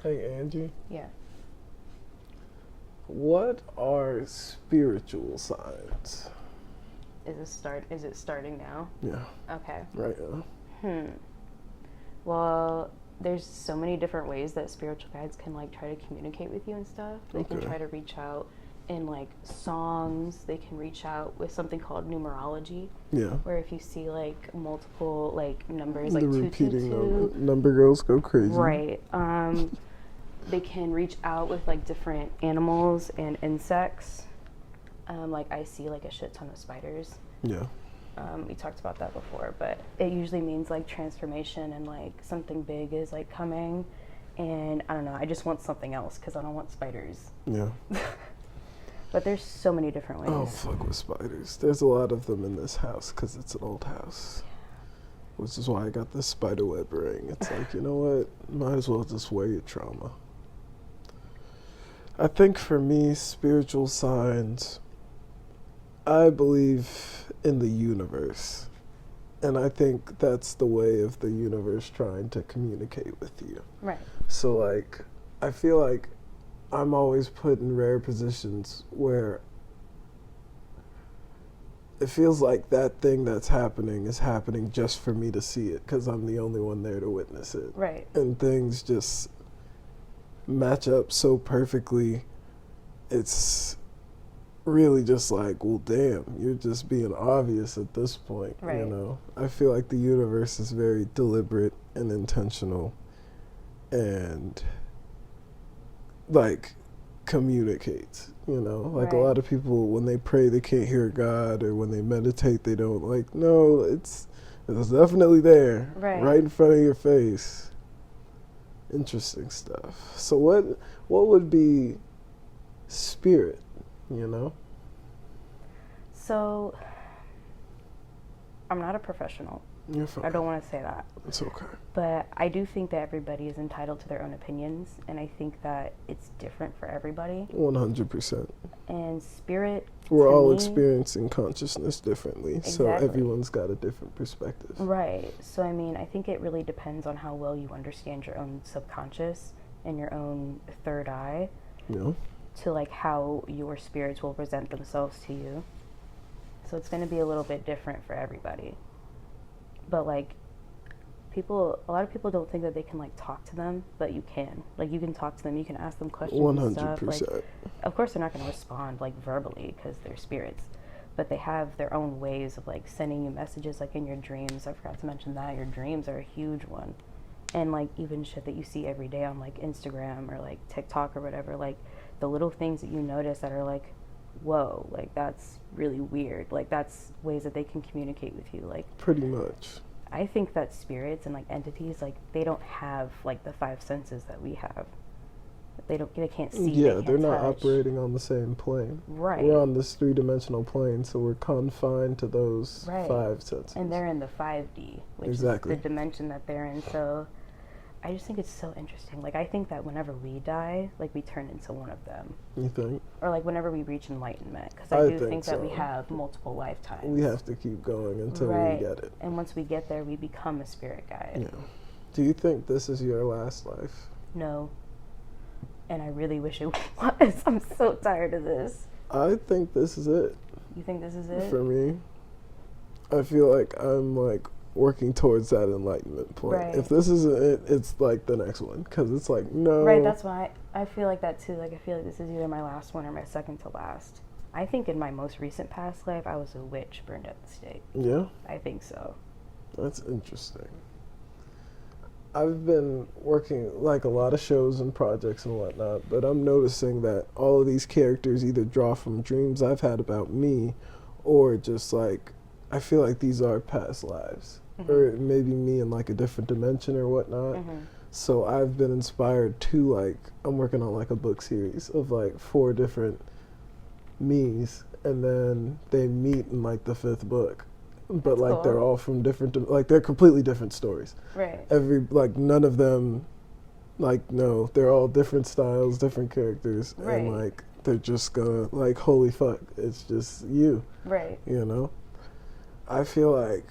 Hey, Angie. Yeah. What are spiritual signs? Is it starting now? Yeah, Okay. right now. Well, there's so many different ways that spiritual guides can like try to communicate with you and stuff. They can try to reach out in like songs. They can reach out with something called numerology. Yeah. Where if you see like multiple like numbers, like the 222, repeating number girls go crazy. Right. They can reach out with like different animals and insects. Like I see like a shit ton of spiders. Yeah. We talked about that before, but it usually means like transformation and like something big is like coming. And I don't know, I just want something else because I don't want spiders. Yeah. But there's so many different ways. Oh, fuck with spiders. There's a lot of them in this house because it's an old house. Which is why I got this spider web ring. It's like, you know what? Might as well just wear your trauma. I think for me, spiritual signs, I believe in the universe. And I think that's the way of the universe trying to communicate with you. Right. So, like, I feel like I'm always put in rare positions where it feels like that thing that's happening is happening just for me to see it because I'm the only one there to witness it. Right. And things just match up so perfectly. It's really just like, well, damn, you're just being obvious at this point. Right. You know, I feel like the universe is very deliberate and intentional and like communicates, you know, like a lot of people when they pray they can't hear God, or when they meditate they don't, like, no, it's definitely there, right in front of your face. Interesting stuff. So what would be spirit, you know? So I'm not a professional. You're fine. I don't want to say that. It's okay. But I do think that everybody is entitled to their own opinions, and I think that it's different for everybody. 100%. And spirit, we're all experiencing consciousness differently, exactly. So everyone's got a different perspective. Right. So I mean, I think it really depends on how well you understand your own subconscious and your own third eye. Yeah. To like how your spirits will present themselves to you. So it's going to be a little bit different for everybody. But like a lot of people don't think that they can like talk to them, but you can. Like you can talk to them, you can ask them questions 100%. And stuff. Like, of course they're not going to respond like verbally because they're spirits, but they have their own ways of like sending you messages, like in your dreams. I forgot to mention that your dreams are a huge one. And like even shit that you see every day on like Instagram or like TikTok or whatever, like the little things that you notice that are like, whoa, like that's really weird. Like that's ways that they can communicate with you. Like pretty much. I think that spirits and like entities, like they don't have like the five senses that we have. They can't see. Yeah, they're not touch. Operating on the same plane. Right. We're on this 3-dimensional plane, so we're confined to those five senses. And they're in the 5D, which is the dimension that they're in. So I just think it's so interesting. Like, I think that whenever we die, like, we turn into one of them. You think? Or, like, whenever we reach enlightenment. Because I do think that we have multiple lifetimes. We have to keep going until we get it. And once we get there, we become a spirit guide. Yeah. Do you think this is your last life? No. And I really wish it was. I'm so tired of this. I think this is it. You think this is it? For me. I feel like I'm, like, working towards that enlightenment point. Right. If this isn't it, it's like the next one, because it's like, no. Right, that's why I feel like that too. Like, I feel like this is either my last one or my second to last. I think in my most recent past life, I was a witch burned at the stake. Yeah? I think so. That's interesting. I've been working like a lot of shows and projects and whatnot, but I'm noticing that all of these characters either draw from dreams I've had about me, or just like, I feel like these are past lives. Or maybe me in like a different dimension or whatnot. So I've been inspired to, like, I'm working on like a book series of like 4 different me's, and then they meet in like the 5th book. But that's like cool. They're all from different, like they're completely different stories. Right. Like none of them, like, no, they're all different styles, different characters. Right. And like they're just gonna, like, holy fuck, it's just you. Right. You know? I feel like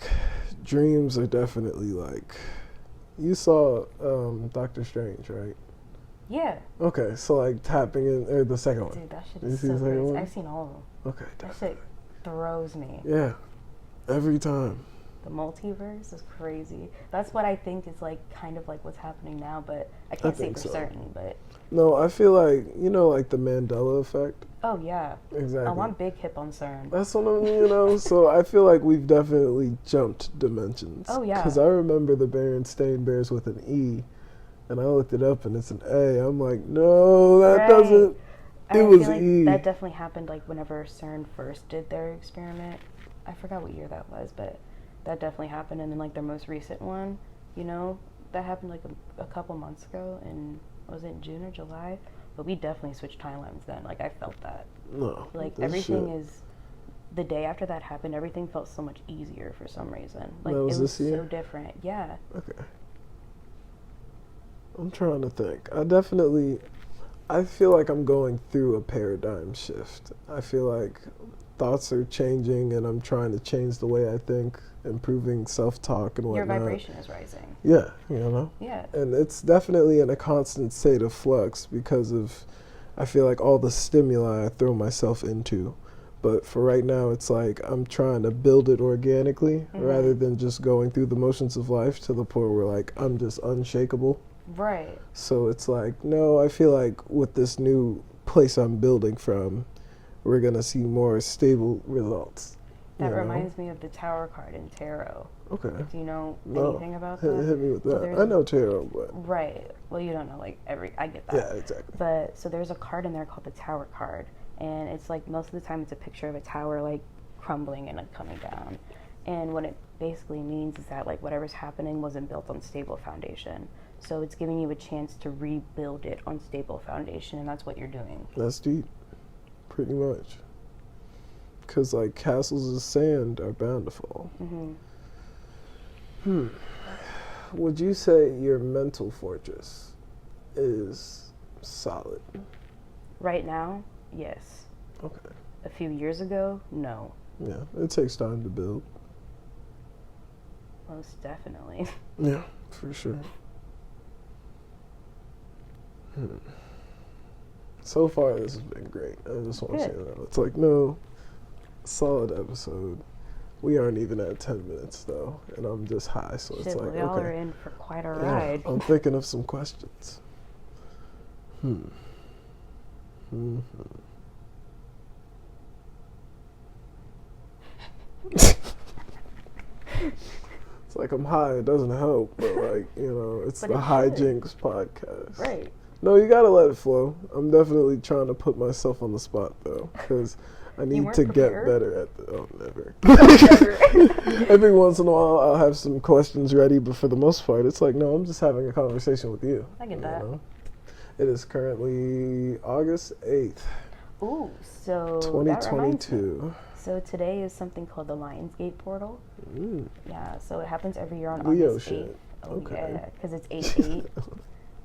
dreams are definitely like, you saw Doctor Strange, right? Yeah. Okay, so like tapping in, or the second one. Dude, that shit You is see so the second crazy. one? I've seen all of them. Okay, That definitely. shit throws me. Yeah, every time. The multiverse is crazy. That's what I think is like kind of like what's happening now, but I can't say think for so. certain. But No, I feel like, like the Mandela effect. oh yeah, Exactly. I'm big hip on CERN. That's what I'm, so I feel like we've definitely jumped dimensions. Oh, yeah. Because I remember the Berenstain Bears with an E, and I looked it up and it's an A. I'm like, no, that Right. doesn't. I It was feel like E. that definitely happened like whenever CERN first did their experiment. I forgot what year that was, but that definitely happened. And then like their most recent one, that happened like a couple months ago, and was it June or July? But we definitely switched timelines then. Like I felt that. No. Like this everything shit. is. The day after that happened, everything felt so much easier for some reason. Like That was it was this year? so different. Yeah. Okay. I'm trying to think. I feel like I'm going through a paradigm shift. I feel like thoughts are changing and I'm trying to change the way I think, improving self-talk and Your whatnot. vibration is rising. Yeah, Yeah. And it's definitely in a constant state of flux because of, I feel like all the stimuli I throw myself into. But for right now, it's like I'm trying to build it organically rather than just going through the motions of life to the point where like I'm just unshakable. Right. So it's like, no, I feel like with this new place I'm building from, we're going to see more stable results. That reminds me of the Tower card in tarot. Okay. Do you know No. anything about that? Hit me with So that. I know tarot, but... Right. Well, you don't know, like, I get that. Yeah, exactly. But, so there's a card in there called the Tower card. And it's like, most of the time it's a picture of a tower, like, crumbling and like, coming down. And what it basically means is that, like, whatever's happening wasn't built on stable foundation. So it's giving you a chance to rebuild it on stable foundation, and that's what you're doing. That's deep. Pretty much. Because, like, castles of sand are bound to fall. Would you say your mental fortress is solid? Right now, yes. Okay. A few years ago, no. Yeah, it takes time to build. Most definitely. Yeah, for sure. So far, this has been great. I just want to say that. It's like, no, solid episode. We aren't even at 10 minutes, though, and I'm just high, so Shit, it's like, we all okay. are in for quite a ride. I'm thinking of some questions. It's like I'm high, it doesn't help, but like, it's But the it Hijinks podcast. Right. No, you gotta let it flow. I'm definitely trying to put myself on the spot though, because I need weren't to prepared? get better at the. Oh, never. Every once in a while, I'll have some questions ready, but for the most part, it's like, no, I'm just having a conversation with you. I get that. It is currently August 8th, Ooh, so that reminds me. 2022. So today is something called the Lionsgate portal. Yeah, so it happens every year on Leo August 8th. shit. Oh Okay. yeah, because it's 8/8.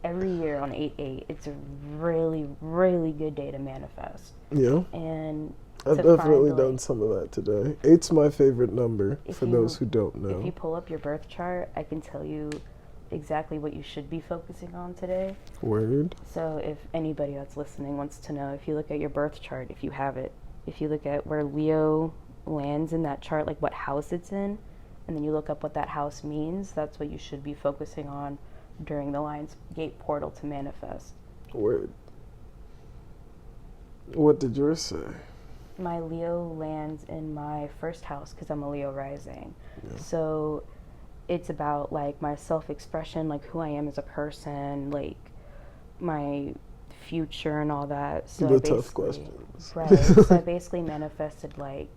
Every year on 8/8, it's a really, really good day to manifest. Yeah. And I've to definitely find, done like, some of that today. 8's my favorite number, If for you- those who don't know. If you pull up your birth chart, I can tell you exactly what you should be focusing on today. Word. So if anybody that's listening wants to know, if you look at your birth chart, if you have it, if you look at where Leo lands in that chart, like what house it's in, and then you look up what that house means, that's what you should be focusing on during the Lionsgate portal to manifest. Word. What did yours say? My Leo lands in my first house because I'm a Leo rising. Yeah. So it's about like my self-expression, like who I am as a person, like my future and all that. So The I tough basically- questions. Right. So I basically manifested like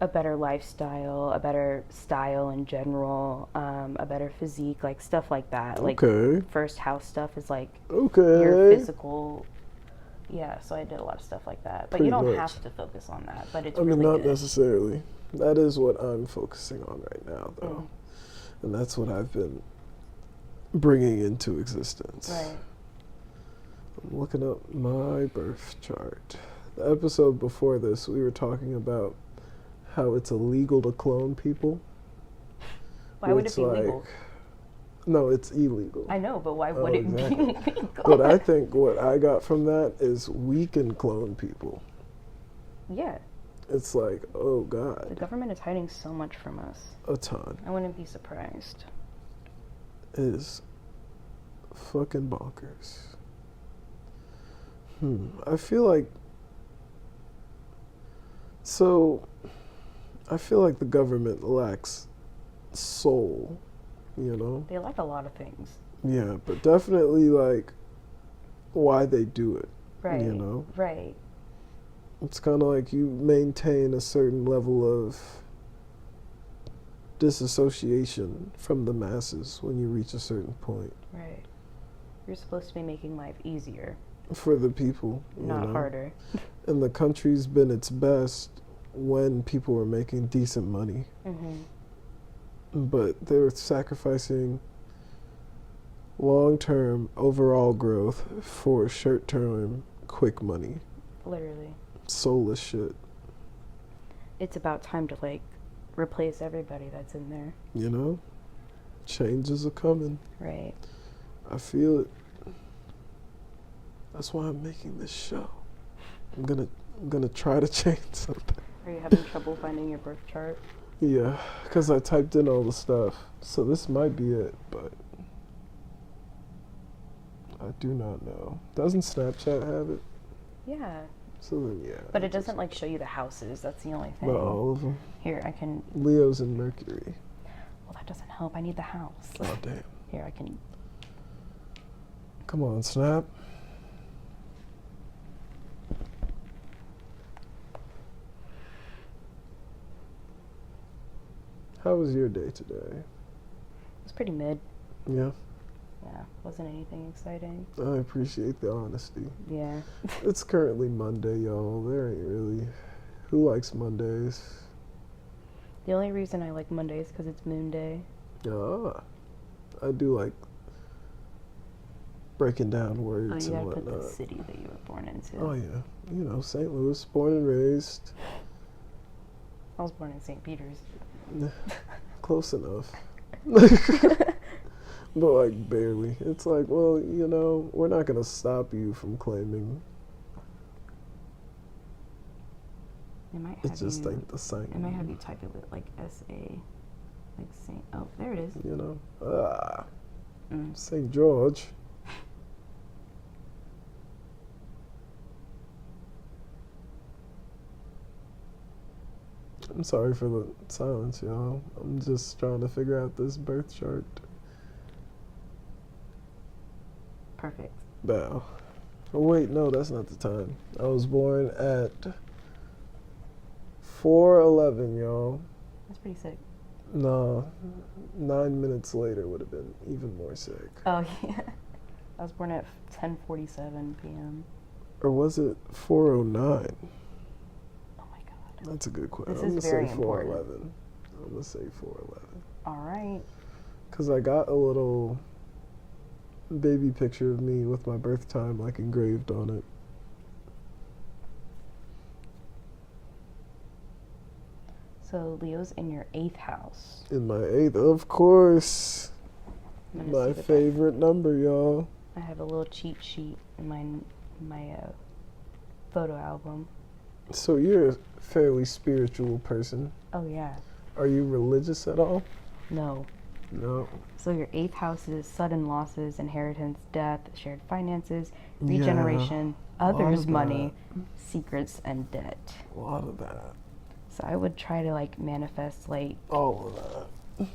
a better lifestyle, a better style in general, a better physique, like stuff like that. Like Okay. first house stuff is like Okay. your physical. Yeah, so I did a lot of stuff like that. But Pretty you don't much. have to focus on that. But it's I mean, really not good. necessarily. That is what I'm focusing on right now, though. Mm. And that's what I've been bringing into existence. Right. I'm looking up my birth chart. The episode before this, we were talking about how it's illegal to clone people. Why would it It's be legal? No, it's illegal. I know, but why would it be illegal? But I think what I got from that is we can clone people. Yeah. It's like, oh The God, government is hiding so much from us. a ton. I wouldn't be surprised. It is fucking bonkers. I feel like the government lacks soul, you know? They like a lot of things. Yeah, but definitely like why they do it, Right. you know? Right. It's kind of like you maintain a certain level of disassociation from the masses when you reach a certain point. Right. You're supposed to be making life easier, For the people, you not know? harder. And the country's been its best when people were making decent money. But they're sacrificing long-term overall growth for short-term quick money. Literally. Soulless shit, It's about time to like replace everybody that's in there. you know? Changes are coming. Right. I feel it. That's why I'm making this show. I'm gonna try to change something. Are you having trouble finding your birth chart? Yeah, because I typed in all the stuff. So this might be it, but I do not know. Doesn't Snapchat have it? Yeah. So then, yeah. But it doesn't like show you the houses. That's the only thing. But all of them. Here, I can. Leo's and Mercury. Well, that doesn't help. I need the house. Oh, damn. Here, I can. Come on, Snap. How was your day today? It's pretty mid. Yeah, Yeah. Wasn't anything exciting. I appreciate the honesty. Yeah. It's currently Monday, y'all. There ain't really. Who likes Mondays? The only reason I like Mondays because it's Moon Day. Ah, I do like breaking down Oh, words you and gotta put whatnot. the city that you were born into. Oh yeah, you know, St. Louis, born and raised. I was born in St. Peter's. Close enough. But like barely. It's like, well, you know, we're not gonna stop you from claiming. It might have It's just you, like the same. It might have you type it with like S-A, like Saint. Oh, there it is. You know, Mm. St. George. I'm sorry for the silence, y'all. I'm just trying to figure out this birth chart. Perfect. Bow. Oh wait, no, that's not the time. I was born at 4:11, y'all. That's pretty sick. No, 9 minutes later would have been even more sick. Oh yeah. I was born at 10:47 p.m. Or was it 4:09? Oh my god. That's a good question. This I'm is gonna very say important. 4:11. I'm gonna say 4:11. All right. Cause I got a little baby picture of me with my birth time like engraved on it. So Leo's in your 8th house. In my 8th, of course. I'm gonna My see what favorite number, y'all. I have a little cheat sheet in my photo album. So you're a fairly spiritual person. Oh yeah. Are you religious at all? No. No. So your 8th house is sudden losses, inheritance, death, shared finances, Yeah, regeneration, a lot others' of money, secrets, and debt. A lot of that. So I would try to like manifest like All of that.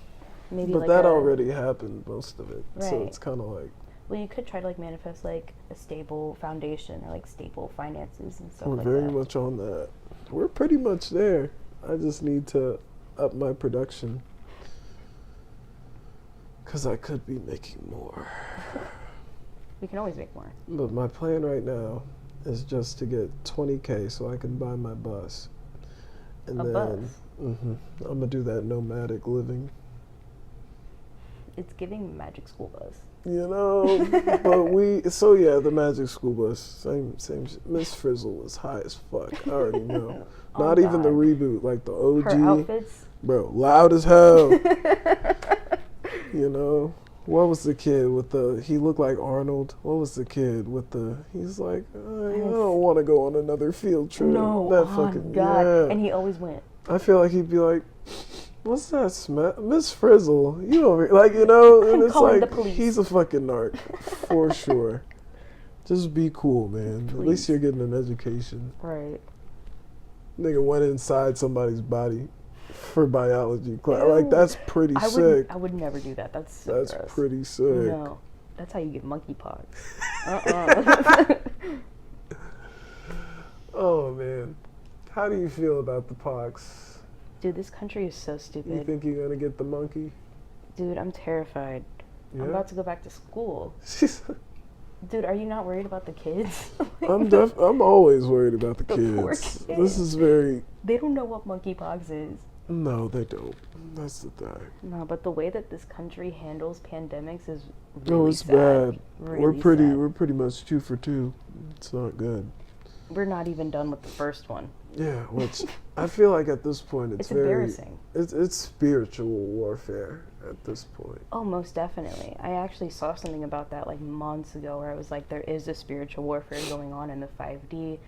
maybe But like that a, already happened, most of it. So Right. it's kind of like Well, you could try to like manifest like a stable foundation or like stable finances and stuff we're like very that. much on that. We're pretty much there. I just need to up my production. Because I could be making more. We can always make more. But my plan right now is just to get 20K so I can buy my bus. And A then bus? I'm going to do that nomadic living. It's giving magic school bus. You know, but the Magic School Bus, same shit. Miss Frizzle was high as fuck. I already know. Oh, Not even the God. reboot, like the OG. Her outfits. Bro, loud as hell. You know, What was the kid with the? He looked like Arnold. What was the kid with the? He's like, I don't want to go on another field trip. No, that oh fucking God. yeah. And he always went. I feel like he'd be like, what's that smell? Miss Frizzle, you over here? Like, you know, and it's calling like, the police. he's a fucking narc, for sure. Just be cool, man. Please. At least you're getting an education. Right. Nigga went inside somebody's body for biology class. Like, that's pretty sick. I would never do that. That's so gross. Pretty sick. No. That's how you get monkeypox. Oh, man. How do you feel about the pox? Dude, this country is so stupid. You think you're gonna get the monkey? Dude, I'm terrified. Yeah? I'm about to go back to school. Dude, are you not worried about the kids? I'm always worried about the poor kids. This is very... They don't know what monkeypox is. No, they don't. That's the thing. No, but the way that this country handles pandemics is really it's sad. bad. Really We're pretty much 2 for 2. It's not good. We're not even done with the first one. Yeah, which I feel like at this point it's very embarrassing. It's spiritual warfare at this point. Oh, most definitely. I actually saw something about that like months ago where I was like, there is a spiritual warfare going on in the 5D,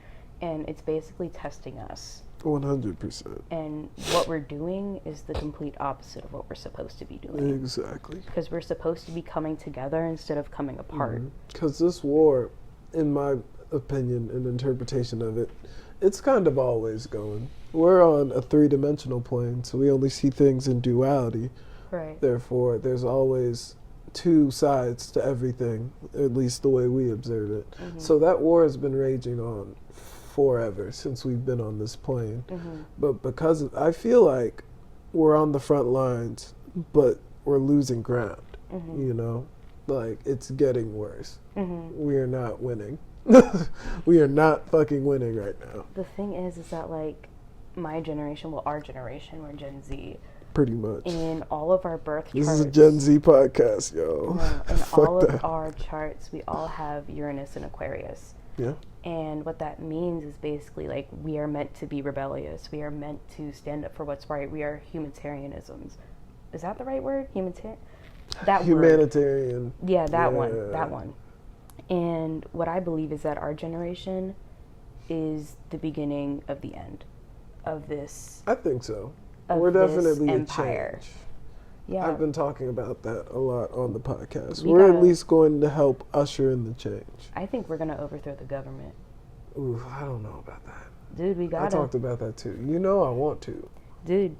and it's basically testing us. 100%. And what we're doing is the complete opposite of what we're supposed to be doing. Exactly. Because we're supposed to be coming together instead of coming apart. Because this war, in my opinion and interpretation of it, it's kind of always going. We're on a 3-dimensional plane, so we only see things in duality. Right. Therefore, there's always 2 sides to everything, at least the way we observe it. So that war has been raging on forever since we've been on this plane. But because I feel like we're on the front lines, but we're losing ground. You know, like it's getting worse. We are not winning. We are not fucking winning right now. The thing is that like my generation, well, our generation, we're Gen Z. Pretty much. In all of our birth this charts. This is a Gen Z podcast, yo. No, in all of our charts, we all have Uranus and Aquarius. Yeah. And what that means is basically like we are meant to be rebellious. We are meant to stand up for what's right. We are humanitarianisms. Is that the right word? Humanitarian. Word. Yeah, that one. That one. And what I believe is that our generation is the beginning of the end of this. I think so. We're definitely empire. A change. Yeah. I've been talking about that a lot on the podcast. We're at least going to help usher in the change. I think we're going to overthrow the government. Ooh, I don't know about that. Dude, we got to. I talked about that too. You know I want to. Dude.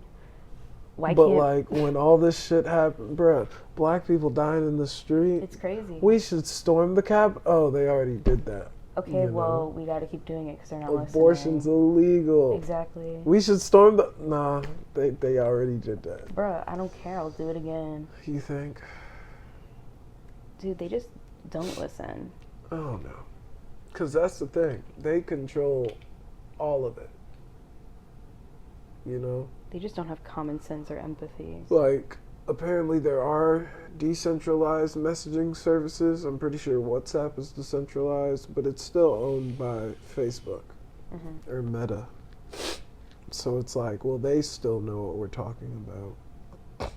But like when all this shit happened, bruh, black people dying in the street. It's crazy. We should storm the Capitol. Oh, they already did that. Okay, well, we got to keep doing it because they're not listening. Abortion's illegal. Exactly. We should storm the... Nah, they already did that. Bruh, I don't care. I'll do it again. You think? Dude, they just don't listen. I don't know. Because that's the thing. They control all of it. You know? They just don't have common sense or empathy. Like, apparently there are decentralized messaging services. I'm pretty sure WhatsApp is decentralized, but it's still owned by Facebook or Meta. So it's like, well, they still know what we're talking about.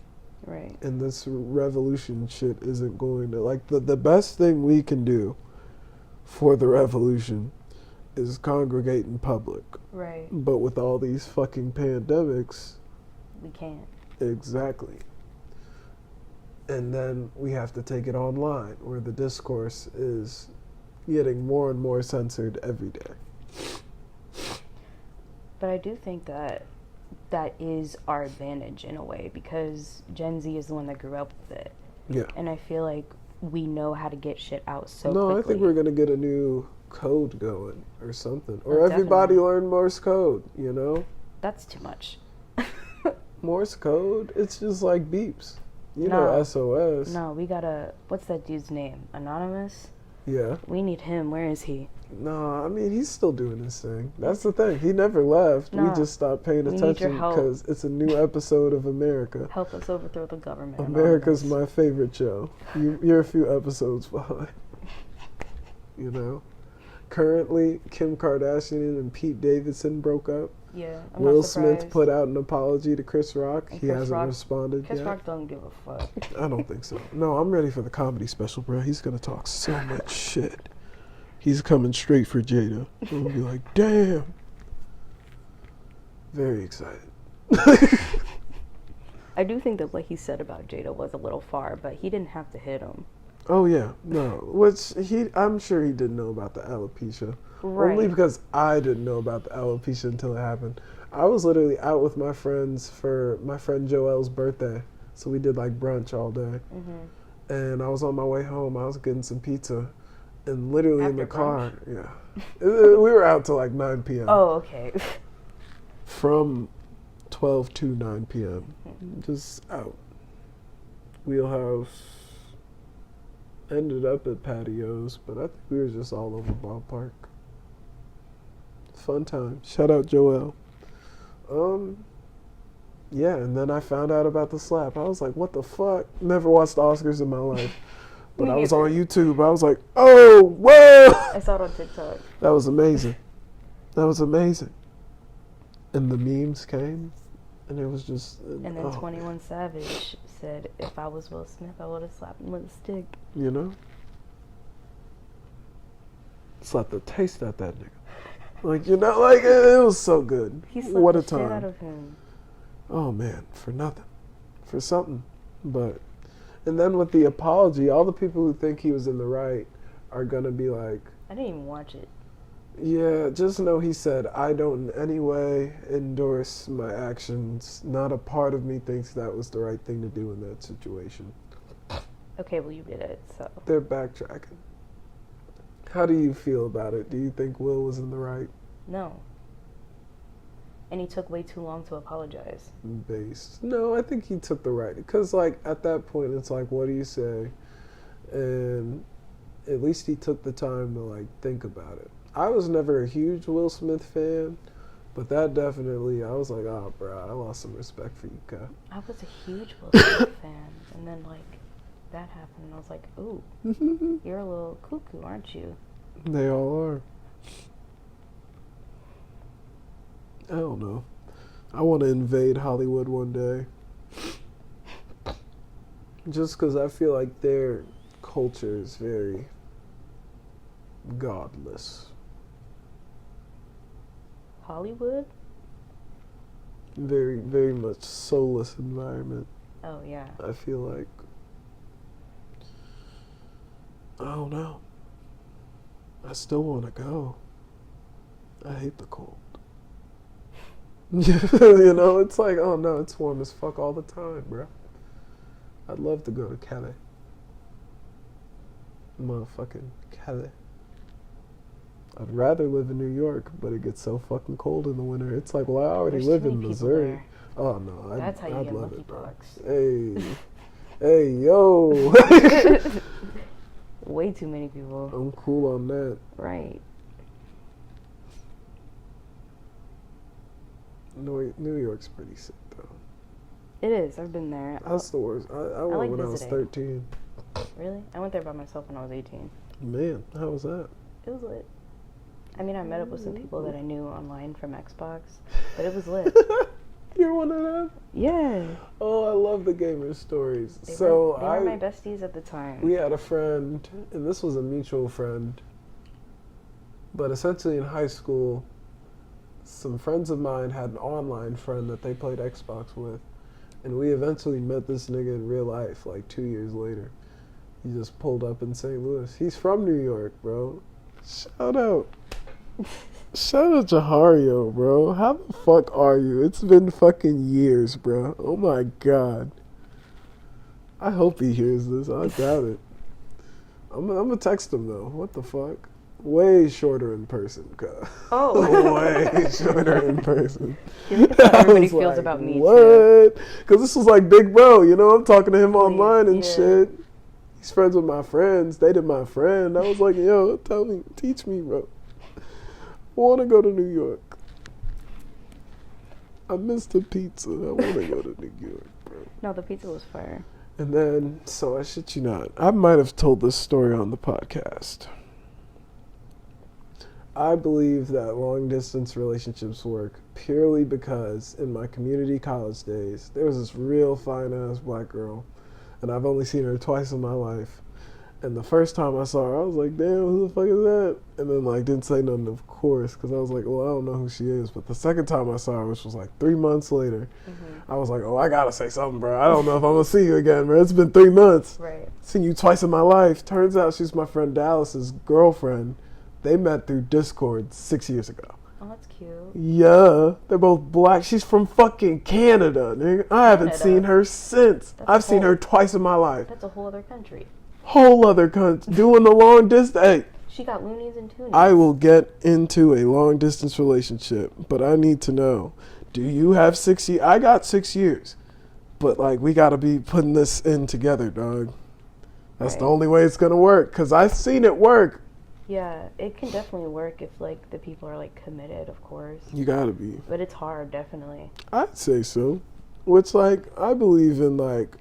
Right. And this revolution shit isn't going to, like, the best thing we can do for the revolution is congregate in public. Right. But with all these fucking pandemics, we can't. Exactly. And then we have to take it online, where the discourse is getting more and more censored every day. But I do think that that is our advantage in a way, because Gen Z is the one that grew up with it. Yeah. And I feel like we know how to get shit out so quickly. No, I think we're going to get a new code going or something. Or everybody learn Morse code, you know? That's too much. Morse code? It's just like beeps. You know SOS. No, we gotta... What's that dude's name? Anonymous? Yeah. We need him. Where is he? No, I mean, he's still doing his thing. That's the thing. He never left. We just stopped paying attention because it's a new episode of America. Help us overthrow the government. America's my favorite show. You're a few episodes behind. You know? Currently, Kim Kardashian and Pete Davidson broke up. Yeah, I'm Will not surprised. Smith put out an apology to Chris Rock. And He Chris hasn't Rock- responded Chris yet. Rock don't give a fuck. I don't think so. No, I'm ready for the comedy special, bro. He's gonna talk so much shit. He's coming straight for Jada. I'm gonna be like, damn. Very excited. I do think that what he said about Jada was a little far, but he didn't have to hit him. Oh yeah, no. I'm sure he didn't know about the alopecia. Right. Only because I didn't know about the alopecia until it happened. I was literally out with my friends for my friend Joel's birthday, so we did like brunch all day. Mm-hmm. And I was on my way home. I was getting some pizza, and literally in the After car, we were out till like 9 p.m. Oh, okay. From 12 to 9 p.m. Just out. Wheelhouse. Ended up at patios, but I think we were just all over ballpark. Fun time. Shout out Joel. Yeah, and then I found out about the slap. I was like, what the fuck? Never watched the Oscars in my life. But I was on YouTube. I was like, oh, whoa! I saw it on TikTok. That was amazing. That was amazing. And the memes came, and it was just... And then 21 Savage said, if I was Will Smith, I would have slapped him with a stick. You know? Slapped the taste out that nigga. Like, you know, like, it was so good. He slapped What the a shit time. out of him. Oh, man, for nothing. For something. But, and then with the apology, all the people who think he was in the right are going to be like... I didn't even watch it. Yeah, just know he said, I don't in any way endorse my actions. Not a part of me thinks that was the right thing to do in that situation. Okay, well, you did it, so. They're backtracking. How do you feel about it? Do you think Will was in the right? No. And he took way too long to apologize. Based. No, I think he took the right. Because, like, at that point, it's like, what do you say? And at least he took the time to, like, think about it. I was never a huge Will Smith fan, but that definitely, I was like, oh, bro, I lost some respect for you, guy. I was a huge Will Smith fan, and then, like, that happened, and I was like, ooh, you're a little cuckoo, aren't you? They all are. I don't know. I want to invade Hollywood one day. Just because I feel like their culture is very godless. Hollywood? Very, very much soulless environment. Oh, yeah. I feel like. I don't know. I still want to go. I hate the cold. You know, it's like, oh no, it's warm as fuck all the time, bro. I'd love to go to Calais. Motherfucking Calais. I'd rather live in New York, but it gets so fucking cold in the winter. It's like, well, I already There's live too in many people Missouri. there. Oh no, That's how you I'd get love it, bro. monkeypox. Hey, yo. Way too many people. I'm cool on that. Right. New York's pretty sick though. It is. I've been there. That's the worst. I went like when I was visiting. 13. Really? I went there by myself when I was 18. Man, how was that? It was lit. I mean, I met up with some people that I knew online from Xbox, but it was lit. You're one of them? Yeah. Oh, I love the gamer stories. They So were my besties at the time. we had a friend, and this was a mutual friend, but essentially in high school, some friends of mine had an online friend that they played Xbox with, and we eventually met this nigga in real life like 2 years later. He just pulled up in St. Louis. He's from New York, bro. Shout out. Shout out Jahario, bro. How the fuck are you? It's been fucking years, bro. Oh my god. I hope he hears this. I doubt it. I'm gonna text him though. What the fuck? Way shorter in person. Oh. Way shorter in person. That's how everybody I was feels like, about me, too. what? Because this was like big bro, you know? I'm talking to him online and Yeah. shit. He's friends with my friends. Dated my friend. I was like, yo, tell me, teach me, bro. I want to go to New York. I miss the pizza. I want to go to New York, bro. No, the pizza was fire. And then, so I shit you not, I might have told this story on the podcast. I believe that long distance relationships work purely because in my community college days, there was this real fine ass black girl, and I've only seen her twice in my life. And the first time I saw her, I was like, damn, who the fuck is that? And then, like, didn't say nothing, of course, because I was like, well, I don't know who she is. But the second time I saw her, which was like 3 months later, I was like, oh, I gotta say something, bro. I don't know if I'm gonna see you again, bro. It's been 3 months. Right. Seen you twice in my life. Turns out she's my friend Dallas's girlfriend. They met through Discord 6 years ago. Oh, that's cute. Yeah, they're both black. She's from fucking Canada, nigga. I haven't seen her since. I've seen her twice in my life. That's a whole other country. Whole other country. Doing the long distance. Hey, she got loonies and toonies. I will get into a long distance relationship, but I need to know, do you have 6 years? I got 6 years, but like we gotta be putting this in together, dog. That's the only way it's gonna work, because I've seen it work. Yeah, it can definitely work if like the people are like committed, of course. You gotta be. But it's hard, definitely. I'd say so. Which, like, I believe in, like,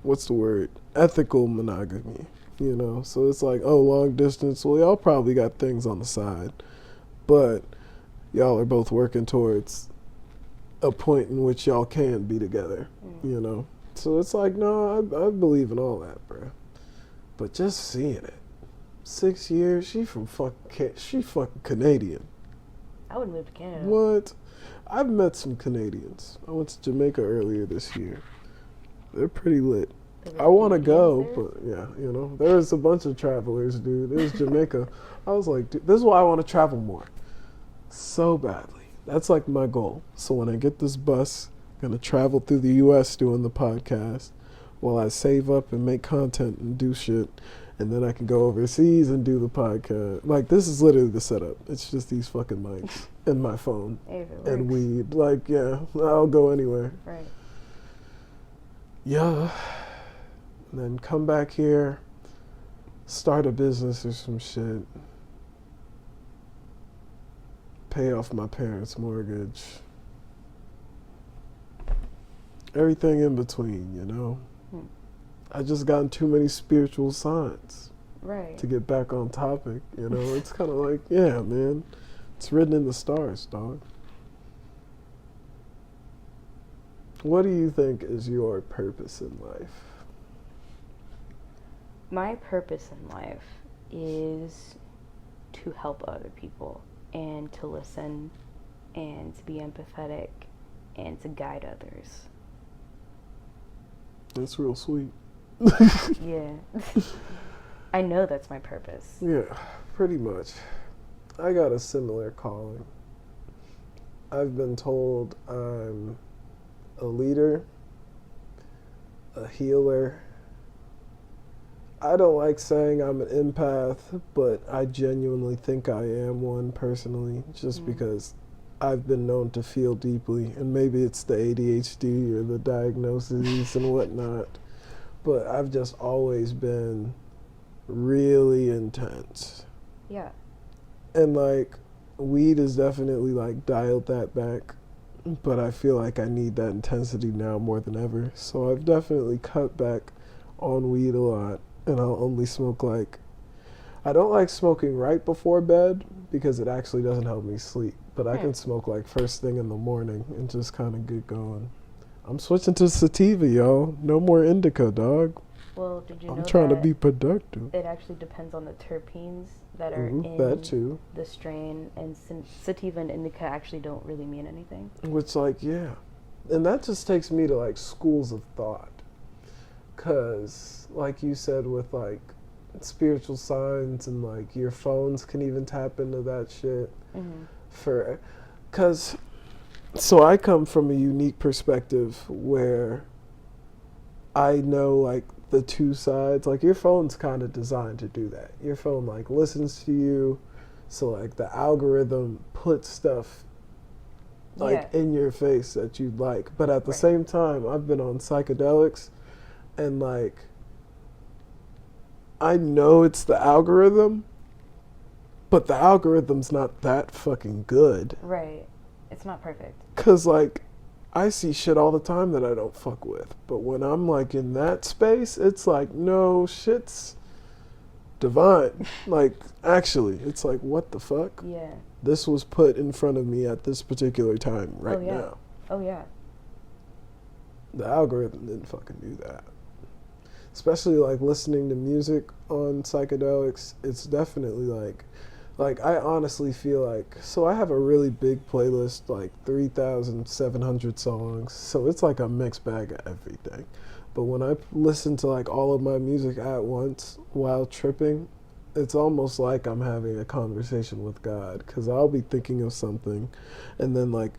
what's the word? Ethical monogamy, you know? So it's like, oh, long distance. Well, y'all probably got things on the side, but y'all are both working towards a point in which y'all can be together, you know? So it's like, no, I believe in all that, bro. But just seeing it. 6 years, she fucking Canadian. I would move to Canada. What? I've met some Canadians. I went to Jamaica earlier this year. They're pretty lit. I want to go, but yeah, you know, there's a bunch of travelers, dude. There's Jamaica. I was like, dude, this is why I want to travel more. So badly. That's like my goal. So when I get this bus, I'm going to travel through the U.S. doing the podcast while I save up and make content and do shit. And then I can go overseas and do the podcast. Like, this is literally the setup. It's just these fucking mics and my phone and weed. Like, yeah, I'll go anywhere. Right. Yeah. And then come back here, start a business or some shit. Pay off my parents' mortgage. Everything in between, you know? I just gotten too many spiritual signs. Right. To get back on topic, you know? It's kind of like, yeah, man. It's written in the stars, dog. What do you think is your purpose in life? My purpose in life is to help other people and to listen and to be empathetic and to guide others. That's real sweet. Yeah. I know that's my purpose. Yeah, pretty much. I got a similar calling. I've been told I'm a leader, a healer. I don't like saying I'm an empath, but I genuinely think I am one personally, just because I've been known to feel deeply, and maybe it's the ADHD or the diagnoses and whatnot, but I've just always been really intense. Yeah. And like, weed has definitely like dialed that back, but I feel like I need that intensity now more than ever. So I've definitely cut back on weed a lot, and I'll only smoke like, I don't like smoking right before bed because it actually doesn't help me sleep, but I can smoke like first thing in the morning and just kind of get going. I'm switching to sativa, y'all. No more indica, dog. Well, did you know I'm trying to that be productive. it actually depends on the terpenes that are in that too. The strain, and sativa and indica actually don't really mean anything. Which, like, yeah. And that just takes me to, like, schools of thought. Because, like you said, with, like, spiritual signs and, like, your phones can even tap into that shit. So I come from a unique perspective where I know, like, the two sides. Like, your phone's kind of designed to do that. Your phone, like, listens to you. So, like, the algorithm puts stuff, like, in your face that you'd like. But at the same time, I've been on psychedelics, and, like, I know it's the algorithm, but the algorithm's not that fucking good. Right. It's not perfect. 'Cause, like, I see shit all the time that I don't fuck with. But when I'm, like, in that space, it's like, no, shit's divine. Like, actually, it's like, what the fuck? Yeah. This was put in front of me at this particular time right Oh, yeah. now. Oh, yeah. The algorithm didn't fucking do that. Especially like listening to music on psychedelics, it's definitely like I honestly feel like, so I have a really big playlist, like 3,700 songs, so it's like a mixed bag of everything. But when I listen to like all of my music at once while tripping, it's almost like I'm having a conversation with God, because I'll be thinking of something and then like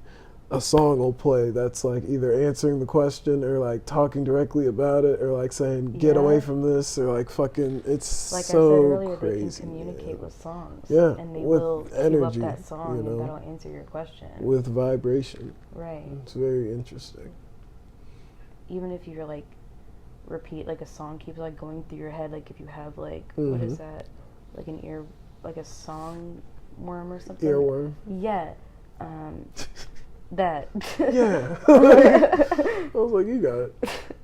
a song will play that's like either answering the question or like talking directly about it or like saying get away from this or like fucking, it's like so I said earlier, crazy, they can communicate with songs. Yeah, And they with will energy, cue up that song, you know, and that'll answer your question. with vibration. Right. It's very interesting. Even if you're like repeat, like a song keeps like going through your head, like if you have like what is that, like an ear, like a song worm or something. Earworm. Yeah. That. Yeah. I was like, you got it.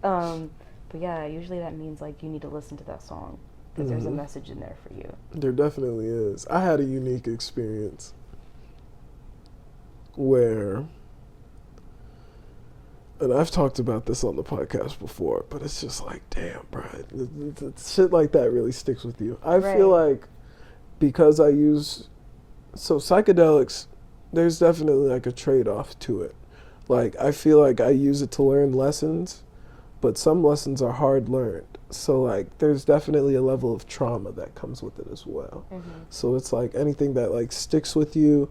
But yeah, usually that means like you need to listen to that song because there's a message in there for you. There definitely is. I had a unique experience where, and I've talked about this on the podcast before, but it's just like, damn, bro, shit like that really sticks with you. I feel like because I use, so psychedelics, there's definitely like a trade-off to it. Like, I feel like I use it to learn lessons, but some lessons are hard learned. So like, there's definitely a level of trauma that comes with it as well. So it's like anything that like sticks with you,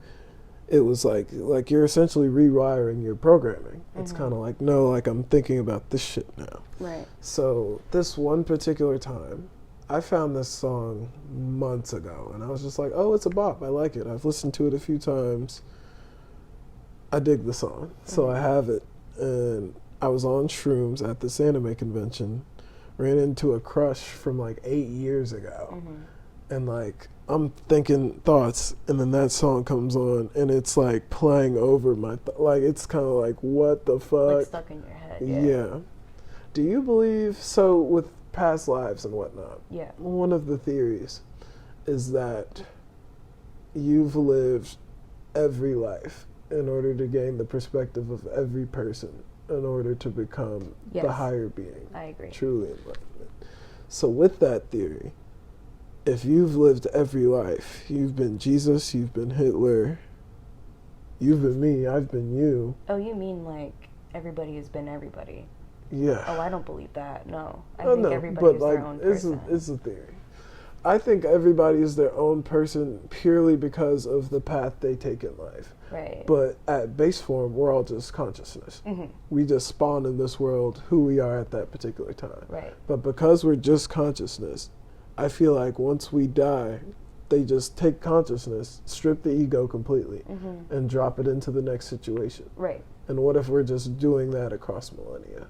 it was like you're essentially rewiring your programming. It's kind of like, no, like I'm thinking about this shit now. Right. So this one particular time, I found this song months ago, and I was just like, oh, it's a bop. I like it. I've listened to it a few times. I dig the song. So I have it. And I was on shrooms at this anime convention, ran into a crush from like 8 years ago. And like, I'm thinking thoughts, and then that song comes on, and it's like playing over my, like, it's kind of like, what the fuck? Like stuck in your head. Yeah. Do you believe, so with past lives and whatnot, one of the theories is that you've lived every life in order to gain the perspective of every person in order to become the higher being. I agree. Truly enlightenment. So with that theory, if you've lived every life, you've been Jesus, you've been Hitler, you've been me, I've been you. Oh, you mean like everybody has been everybody? Yeah. Oh, I don't believe that. No. I think everybody is their own person. It's a theory. I think everybody is their own person purely because of the path they take in life. Right. But at base form, we're all just consciousness. We just spawn in this world who we are at that particular time. Right. But because we're just consciousness, I feel like once we die, they just take consciousness, strip the ego completely, and drop it into the next situation. Right. And what if we're just doing that across millennia?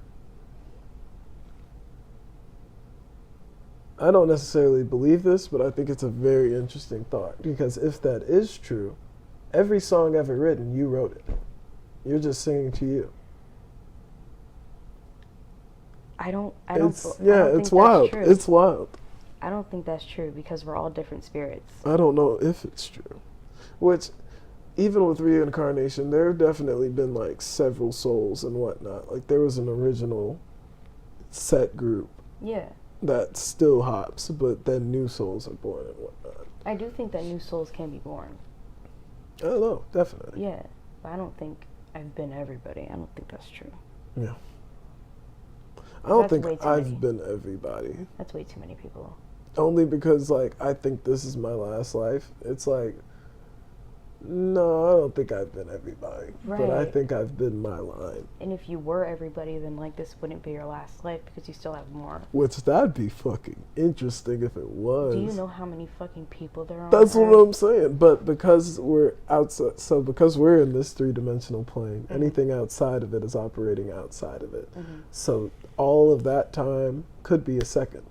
I don't necessarily believe this, but I think it's a very interesting thought, because if that is true, every song ever written, you wrote it. You're just singing to you. I don't it's wild. It's wild. I don't think that's true, because we're all different spirits. I don't know if it's true. Which, even with reincarnation, there have definitely been like several souls and whatnot. Like there was an original set group. Yeah. That still hops, but then new souls are born and whatnot. I do think that new souls can be born. I don't know, definitely. Yeah, but I don't think I've been everybody. I don't think that's true. Yeah. I don't think I've been everybody. That's way too many people. Only because, like, I think this is my last life. It's like, no, I don't think I've been everybody. Right. But I think I've been my line. And if you were everybody, then, like, this wouldn't be your last life, because you still have more. Which, that'd be fucking interesting if it was. Do you know how many fucking people there are? That's what I'm saying. But because we're outside, so because we're in this three-dimensional plane, anything outside of it is operating outside of it. So all of that time could be a second,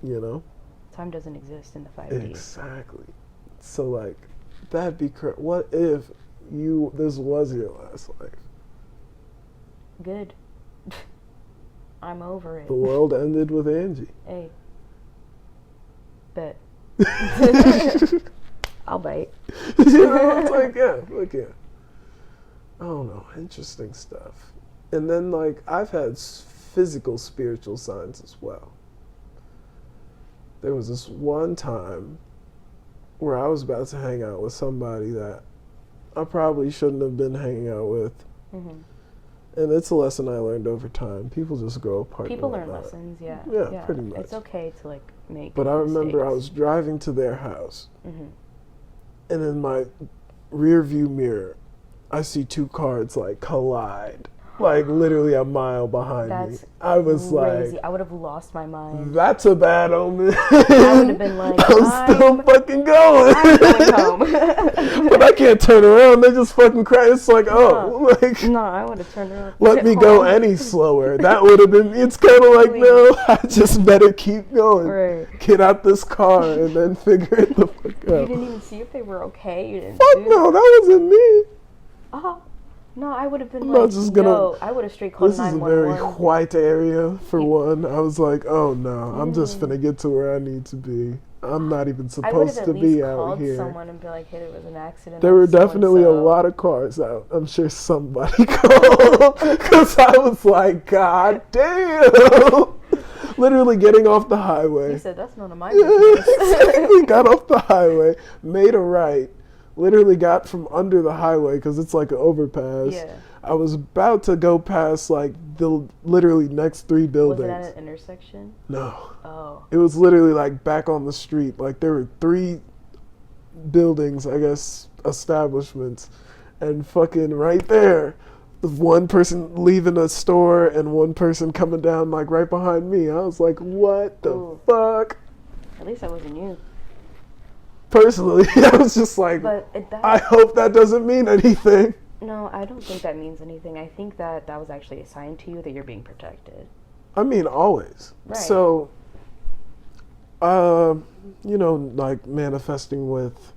you know? Time doesn't exist in the 5D. Exactly. So, like, that'd be what if this was your last life? Good. I'm over it. The world ended with Angie. Hey. Bet. I'll bite. You know, it's like, yeah, look, yeah. I don't know, interesting stuff. And then, like, I've had physical spiritual signs as well. There was this one time where I was about to hang out with somebody that I probably shouldn't have been hanging out with. Mm-hmm. And it's a lesson I learned over time. People just grow apart. People learn lessons, yeah. Yeah, pretty much. It's okay to, like, make But I remember mistakes. I was driving to their house, Mm-hmm. and in my rear view mirror, I see two cars, like, collide. Like, literally a mile behind me. That's I was crazy. like, I would have lost my mind. that's a bad omen. I would have been like, I'm still fucking going. I'm going home. But I can't turn around. They just fucking crash. It's like, oh, like, No, I would have turned around. let me go any slower. That would have been, it's kind of like, no, I just better keep going. Right. Get out this car and then figure it the fuck You out. didn't even see if they were okay. You didn't Fuck do no, that wasn't me. Oh, no, I would have been I'm like, not just gonna- no, I would have straight called This is a very 911. white area for one. I was like, oh no, I'm just finna get to where I need to be. I'm not even I would have supposed at to least be out called here. someone and be like, hey, there was an accident. There on were definitely a so-and-so. lot of cars out. I'm sure somebody called because I was like, God damn. Literally getting off the highway. You said, that's none of my Yeah, business. exactly. Got off the highway, made a right, literally got from under the highway because it's like an overpass. Yeah. I was about to go past like the literally next 3 buildings. Was it at an intersection? No. Oh. It was literally like back on the street. Like there were 3 buildings, I guess, establishments, and fucking right there, the one person leaving a store and one person coming down like right behind me. I was like, what the Ooh. fuck? At least that wasn't you. Personally, I was just like, But I hope that doesn't mean anything. no, I don't think that means anything. I think that was actually a sign to you that you're being protected. I mean, always. Right. So, you know, like manifesting with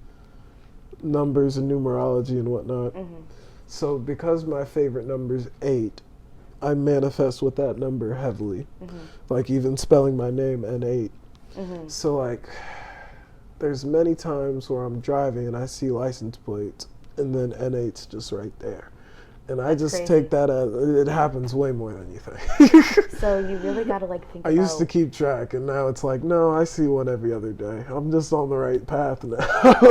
numbers and numerology and whatnot. Mm-hmm. So, because my favorite number is 8, I manifest with that number heavily. Mm-hmm. Like even spelling my name N8. Mm-hmm. So, like, there's many times where I'm driving and I see license plates and then N8's just right there. And I just crazy. take that as, it happens way more than you think. So you really got to like think I about... used to keep track, and now it's like, no, I see one every other day. I'm just on the right path now.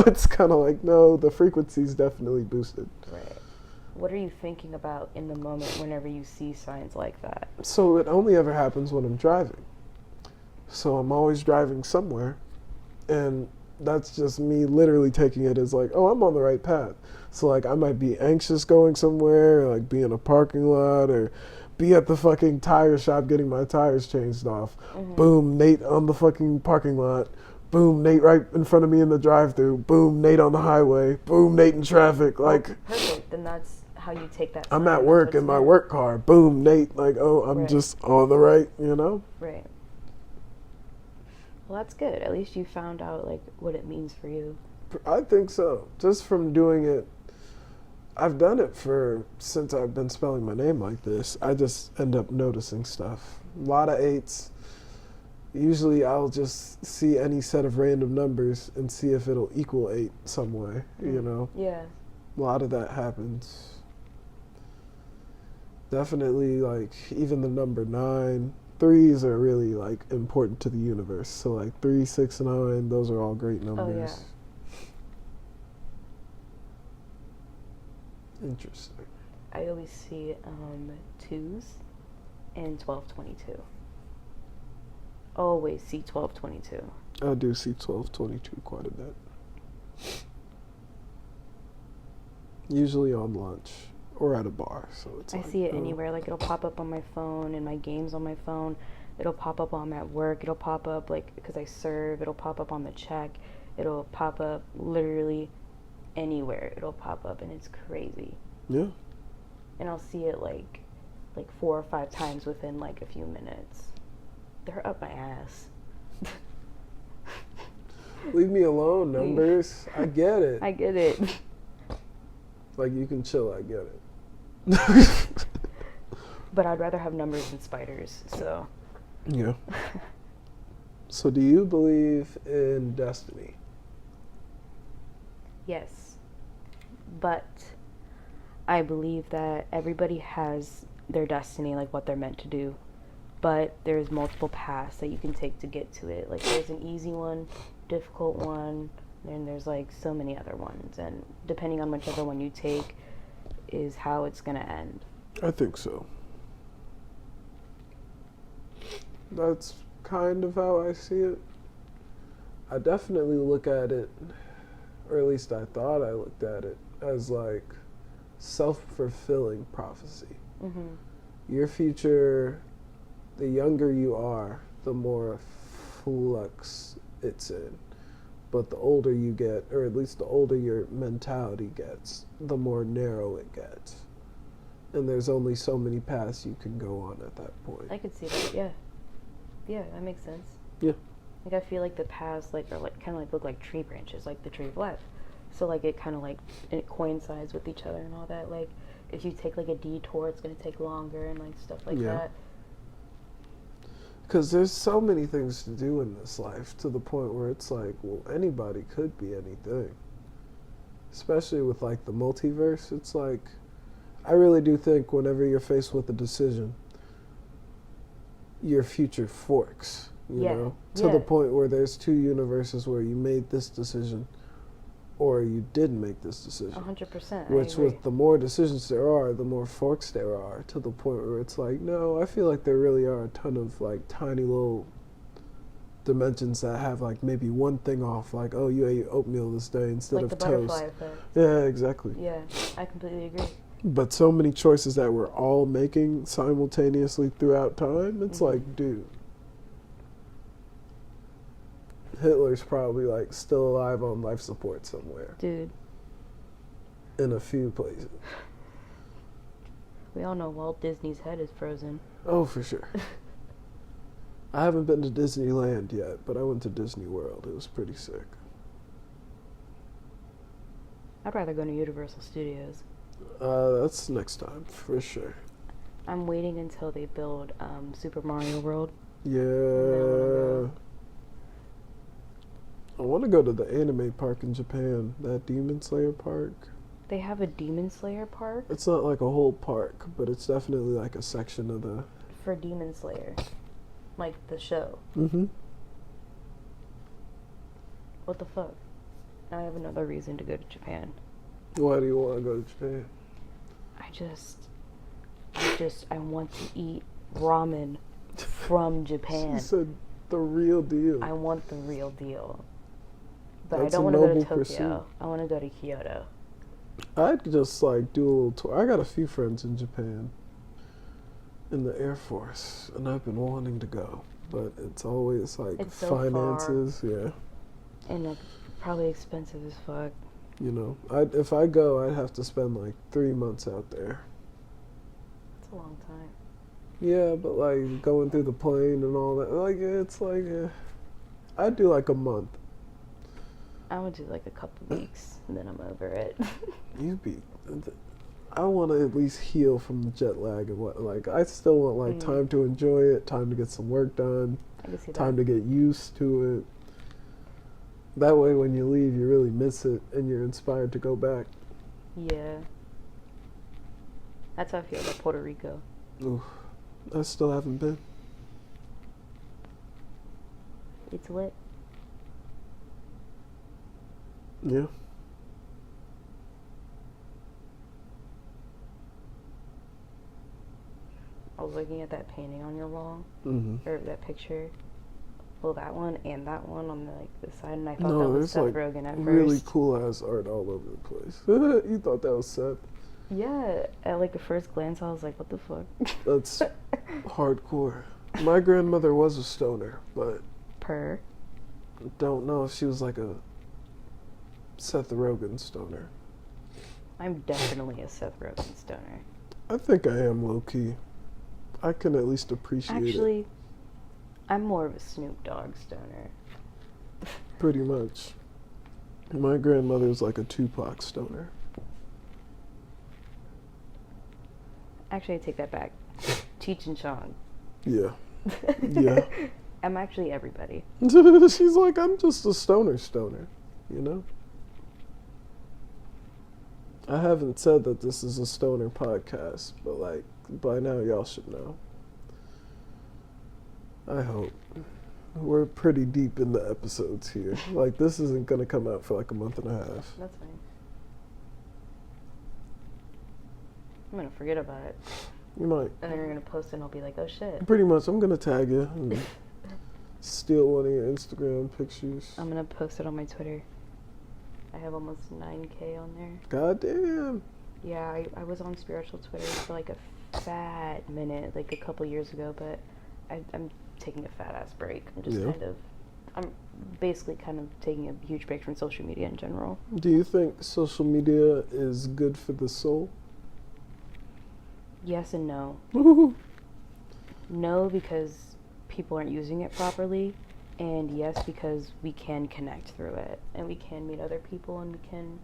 It's kind of like, no, the frequency's definitely boosted. Right. What are you thinking about in the moment whenever you see signs like that? So it only ever happens when I'm driving. So I'm always driving somewhere, and that's just me literally taking it as like, oh, I'm on the right path. So like I might be anxious going somewhere, like be in a parking lot or be at the fucking tire shop getting my tires changed off. Mm-hmm. Boom, Nate on the fucking parking lot. Boom, Nate right in front of me in the drive-thru. Boom, Nate on the highway. Boom, Nate in traffic. Like, Perfect. Then that's how you take that. I'm sign. at That's work what's in my meant. work car. Boom, Nate. Like, oh, I'm Right. just on the right, you know? Right. Well, that's good. At least you found out like what it means for you. I think so. Just from doing it, I've done it since I've been spelling my name like this. I just end up noticing stuff. A lot of 8s. Usually I'll just see any set of random numbers and see if it'll equal 8 some way, you know? Yeah. A lot of that happens. Definitely, like, even the number 9. 3s are really, like, important to the universe. So, like, 3, 6, 9, those are all great numbers. Interesting. I always see 2s and 1222. Always see 1222. I do see 1222 quite a bit. Usually on lunch or at a bar. So it's I like, see it anywhere. Like it'll pop up on my phone and my games on my phone. It'll pop up while I'm at work. It'll pop up like because I serve. It'll pop up on the check. It'll pop up literally anywhere. It'll pop up and it's crazy. Yeah. And I'll see it like 4 or 5 times within like a few minutes. They're up my ass. Leave me alone, numbers. I get it. I get it. Like, you can chill, I get it. But I'd rather have numbers than spiders, so. Yeah. So do you believe in destiny? Yes. But I believe that everybody has their destiny, like what they're meant to do. But there's multiple paths that you can take to get to it. Like there's an easy one, difficult one, and there's like so many other ones. And depending on whichever one you take is how it's going to end. I think so. That's kind of how I see it. I definitely look at it, or at least I thought I looked at it, as like self-fulfilling prophecy. Mm-hmm. Your future, the younger you are, the more flux it's in. But the older you get, or at least the older your mentality gets, the more narrow it gets. And there's only so many paths you can go on at that point. I could see that, yeah. Yeah, that makes sense. Yeah. Like I feel like the paths like are like kind of like look like tree branches, like the tree of life. So like it kind of like it coincides with each other and all that. Like if you take like a detour, it's gonna take longer and like stuff like that. Because there's so many things to do in this life to the point where it's like, well, anybody could be anything. Especially with like the multiverse, it's like, I really do think whenever you're faced with a decision, your future forks, you know, to the point where there's two universes where you made this decision or you didn't make this decision. 100%. Which with the more decisions there are, the more forks there are, to the point where it's like, no, I feel like there really are a ton of like tiny little dimensions that have like maybe one thing off, like, oh, you ate oatmeal this day instead like of the toast. butterfly effect. Yeah, exactly. Yeah, I completely agree. But so many choices that we're all making simultaneously throughout time, it's like, dude, Hitler's probably like still alive on life support somewhere. Dude. In a few places. We all know Walt Disney's head is frozen. Oh, for sure. I haven't been to Disneyland yet, but I went to Disney World. It was pretty sick. I'd rather go to Universal Studios. That's next time, for sure. I'm waiting until they build Super Mario World. Yeah. I want to go to the anime park in Japan, that Demon Slayer park. They have a Demon Slayer park? It's not like a whole park, but it's definitely like a section of the... For Demon Slayer. Like the show. Mm-hmm. What the fuck? Now I have another reason to go to Japan. Why do you want to go to Japan? I want to eat ramen from Japan. She said the real deal. I want the real deal. But That's I don't want to go to noble Tokyo. pursuit. I want to go to Kyoto. I'd just like do a little tour. I got a few friends in Japan, in the Air Force, and I've been wanting to go, but it's always like It's so finances, far. And like, probably expensive as fuck. You know, if I go, I'd have to spend like 3 months out there. It's a long time. Yeah, but like going through the plane and all that, like it's like, I'd do like a month. I would do like a couple weeks and then I'm over it. I want to at least heal from the jet lag and what, like I still want like time to enjoy it, time to get some work done, I can see time that. to get used to it. That way when you leave, you really miss it and you're inspired to go back. Yeah. That's how I feel about Puerto Rico. Oof, I still haven't been. It's lit. Yeah. I was looking at that painting on your wall, Mm-hmm. or that picture. Well, that one and that one on the like the side, and I thought No, that was there's Seth like Rogen at really first. cool ass art all over the place. You thought that was Seth? Yeah, at like a first glance, I was like, "What the fuck?" That's hardcore. My grandmother was a stoner, but Per. don't know if she was like a Seth Rogen stoner. I'm definitely a Seth Rogen stoner. I think I am low key. I can at least appreciate it. Actually, I'm more of a Snoop Dogg stoner. Pretty much. My grandmother's like a Tupac stoner. Actually, I take that back. Cheech and Chong. Yeah. Yeah. I'm actually everybody. She's like, I'm just a stoner, you know? I haven't said that this is a stoner podcast, but like, by now y'all should know. I hope. We're pretty deep in the episodes here. Like, this isn't gonna come out for like a month and a half. That's fine. I'm gonna forget about it. You might. And then you're gonna post it and I'll be like, oh shit. Pretty much, I'm gonna tag you and steal one of your Instagram pictures. I'm gonna post it on my Twitter. I have almost 9K on there. God damn. Yeah, I was on spiritual Twitter for like a fat minute, like a couple years ago, but I'm taking a fat ass break. I'm just I'm basically kind of taking a huge break from social media in general. Do you think social media is good for the soul? Yes and no. No, because people aren't using it properly, and yes, because we can connect through it, and we can meet other people, and we can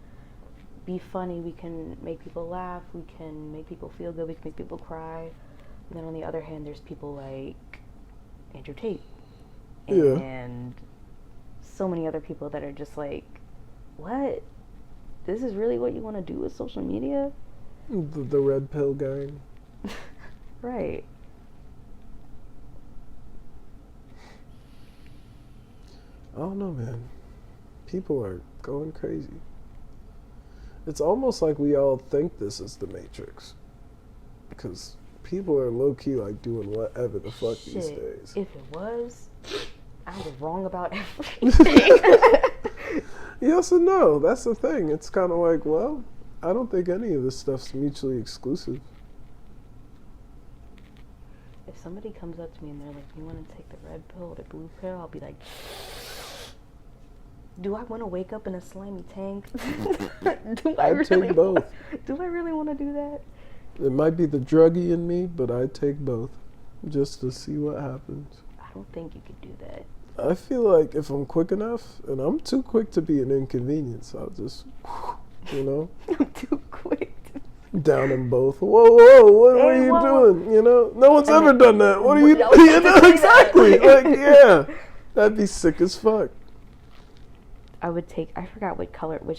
be funny, we can make people laugh, we can make people feel good, we can make people cry. And then on the other hand, there's people like Andrew Tate and so many other people that are just like, what? This is really what you want to do with social media? The red pill gang. Right. I don't know, man. People are going crazy. It's almost like we all think this is the Matrix. Because people are low-key like doing whatever the fuck these days. If it was, I was wrong about everything. Yes and no. That's the thing. It's kind of like, well, I don't think any of this stuff's mutually exclusive. If somebody comes up to me and they're like, you want to take the red pill or the blue pill? I'll be like, do I want to wake up in a slimy tank? I'd take both. Do I really want to do that? It might be the druggie in me, but I'd take both just to see what happens. I don't think you could do that. I feel like if I'm quick enough, and I'm too quick to be an inconvenience, I'll just, you know. I'm too quick. Down them both. Whoa, what are you doing? You know, no one's ever done that. What are you doing? You know, exactly. Like, yeah, that'd be sick as fuck. I would take, I forgot which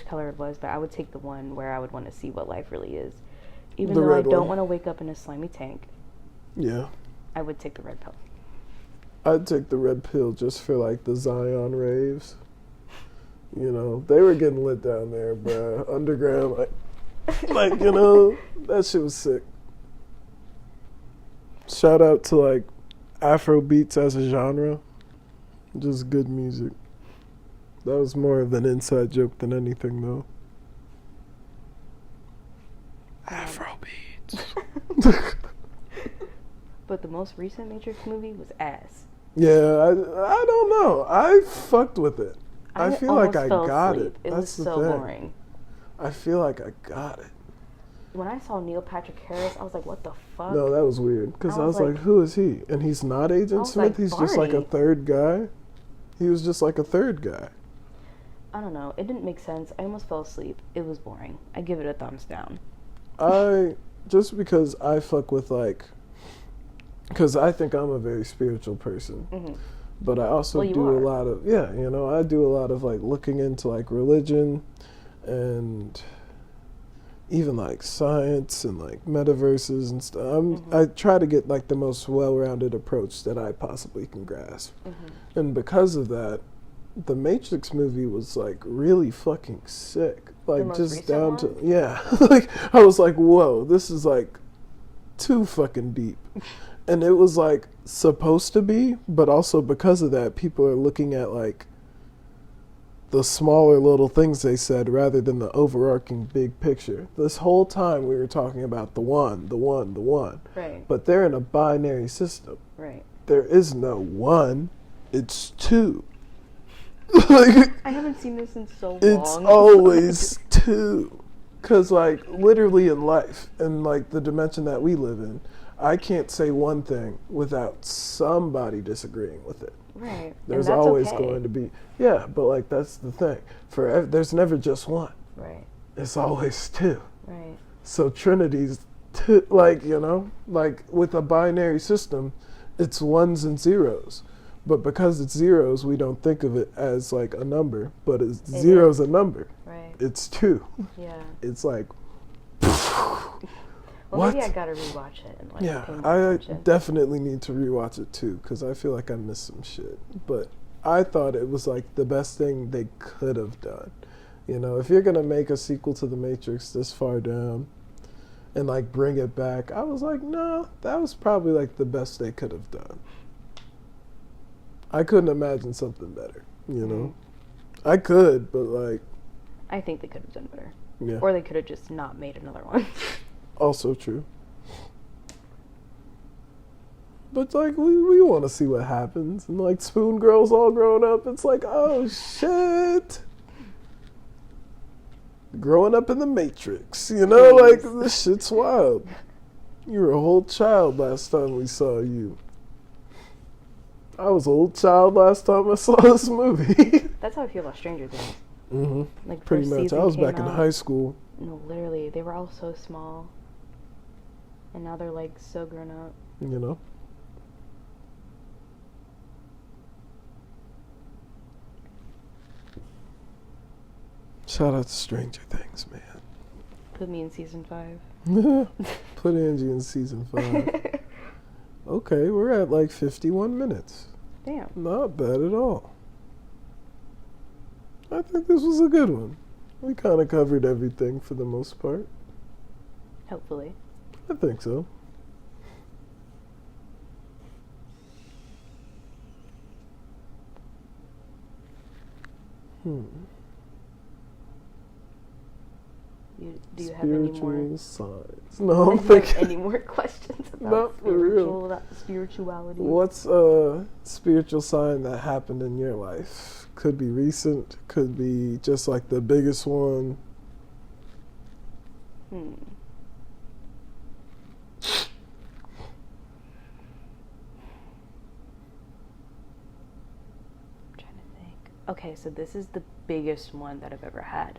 color it was, but I would take the one where I would want to see what life really is. Even though I don't want to wake up in a slimy tank. Yeah. I would take the red pill. I'd take the red pill just for like the Zion raves. You know, they were getting lit down there, bruh. Underground, like, you know, that shit was sick. Shout out to like Afro beats as a genre. Just good music. That was more of an inside joke than anything, though. Afro beats. But the most recent Matrix movie was ass. Yeah, I don't know. I fucked with it. I feel like I got it. It was so boring. I feel like I got it. When I saw Neil Patrick Harris, I was like, what the fuck? No, that was weird. Because I was like, who is he? And he's not Agent Smith? He's just like a third guy? He was just like a third guy. I don't know. It didn't make sense. I almost fell asleep. It was boring. I give it a thumbs down. Just because I fuck with like, because I think I'm a very spiritual person. Mm-hmm. But I also do a lot of, I do a lot of like looking into like religion and even like science and like metaverses and stuff. I try to get like the most well-rounded approach that I possibly can grasp. Mm-hmm. And because of that, the Matrix movie was like really fucking sick. Like just down to, like I was like, whoa, this is like too fucking deep. And it was like supposed to be, but also because of that, people are looking at like the smaller little things they said rather than the overarching big picture. This whole time we were talking about the one. Right. But they're in a binary system. Right. There is no one, it's two. Like, I haven't seen this in so long. It's always two. Because like literally in life and like the dimension that we live in, I can't say one thing without somebody disagreeing with it. Right. There's always going to be, but like that's the thing. There's never just one. Right. It's always two. Right. So Trinity's two, like, you know, like with a binary system, it's ones and zeros. But because it's zeros, we don't think of it as like a number. But It zero's is. a number. Right. It's 2. Yeah. It's like, Well, what? maybe I gotta rewatch it and like Yeah, pay more I attention. definitely need to rewatch it too because I feel like I missed some shit. But I thought it was like the best thing they could have done. You know, if you're gonna make a sequel to The Matrix this far down and like bring it back, I was like, no, that was probably like the best they could have done. I couldn't imagine something better. You know, I could, but like, I think they could have done better. yeah. Or they could have just not made another one. Also true. But like we want to see what happens, and like Spoon Girl's all grown up. It's like, oh shit, growing up in the Matrix. You know, like this shit's wild. You were a whole child last time we saw you. I was a whole child last time I saw this movie. That's how I feel about Stranger Things. Mm-hmm. Like Pretty first much. season I was came back in out- high school. No, literally, they were all so small, and now they're like so grown up. You know. Shout out to Stranger Things, man. Put me in season 5. Put Angie in season 5. Okay, we're at like 51 minutes. Damn. Not bad at all. I think this was a good one. We kind of covered everything for the most part. Hopefully. I think so. Do you have any Spiritual more? signs. No, I'm Do you have thinking. any more questions about Not for real. spirituality? What's a spiritual sign that happened in your life? Could be recent, could be just like the biggest one. I'm trying to think. Okay, so this is the biggest one that I've ever had.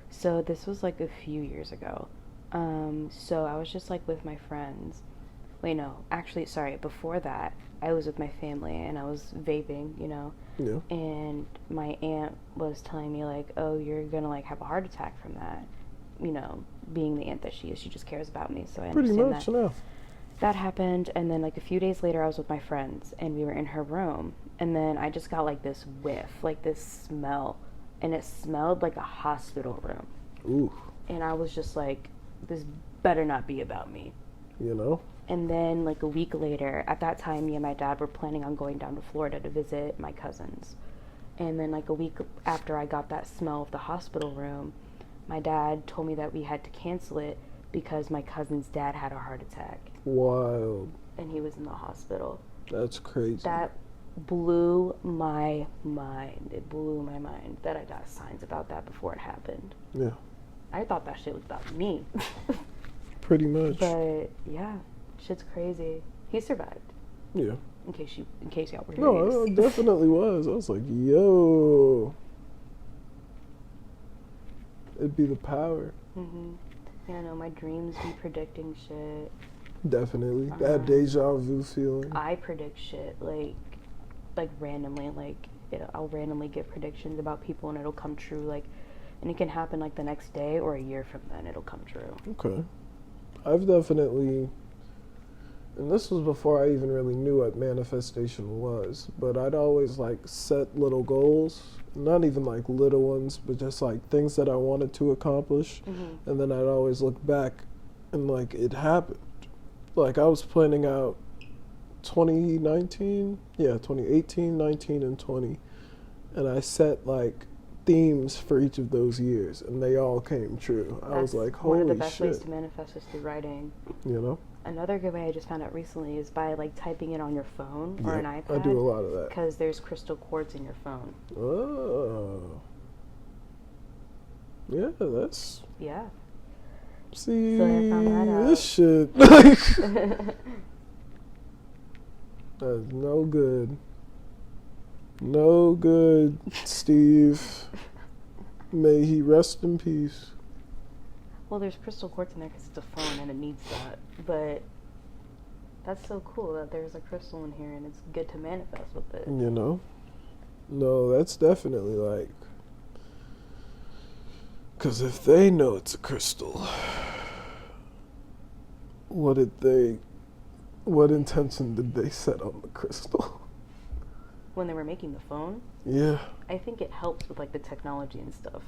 So this was like a few years ago. So I was just like with my friends. Wait, no, actually, sorry. Before that, I was with my family and I was vaping, you know. Yeah. And my aunt was telling me like, oh, you're gonna like have a heart attack from that. You know, being the aunt that she is, she just cares about me. So I Pretty understand much, that. yeah. That happened, and then like a few days later I was with my friends and we were in her room, and then I just got like this whiff, like this smell, and it smelled like a hospital room. Ooh. And I was just like, this better not be about me. You know? And then like a week later, at that time me and my dad were planning on going down to Florida to visit my cousins. And then like a week after I got that smell of the hospital room, my dad told me that we had to cancel it because my cousin's dad had a heart attack. Wild. And he was in the hospital. That's crazy. That blew my mind. It blew my mind that I got signs about that before it happened. Yeah. I thought that shit was about me. Pretty much. But yeah, shit's crazy. He survived. Yeah. In case y'all were No, curious. I definitely was. I was like, yo. It'd be the power. Yeah, I know my dreams be predicting shit. Definitely. That deja vu feeling. I predict shit like randomly. Like I'll randomly get predictions about people and it'll come true. Like, and it can happen like the next day or a year from then. It'll come true. Okay. I've definitely, and this was before I even really knew what manifestation was, but I'd always like set little goals, not even like little ones, but just like things that I wanted to accomplish. And then I'd always look back and like it happened. Like I was planning out 2019, 2018, 19, and 20. And I set like themes for each of those years, and they all came true. I was like, holy one of the best shit. ways to manifest is through writing. You know? Another good way I just found out recently is by like typing it on your phone or an iPad. I do a lot of that. Because there's crystal quartz in your phone. Oh. Yeah, that's... Yeah. See, So I found that out. this shit. That's no good. No good, Steve. May he rest in peace. Well, there's crystal quartz in there because it's a phone and it needs that. But That's so cool that there's a crystal in here and it's good to manifest with it. You know? No, that's definitely like... Because if they know it's a crystal, what intention did they set on the crystal? When they were making the phone? Yeah. I think it helps with, like, the technology and stuff.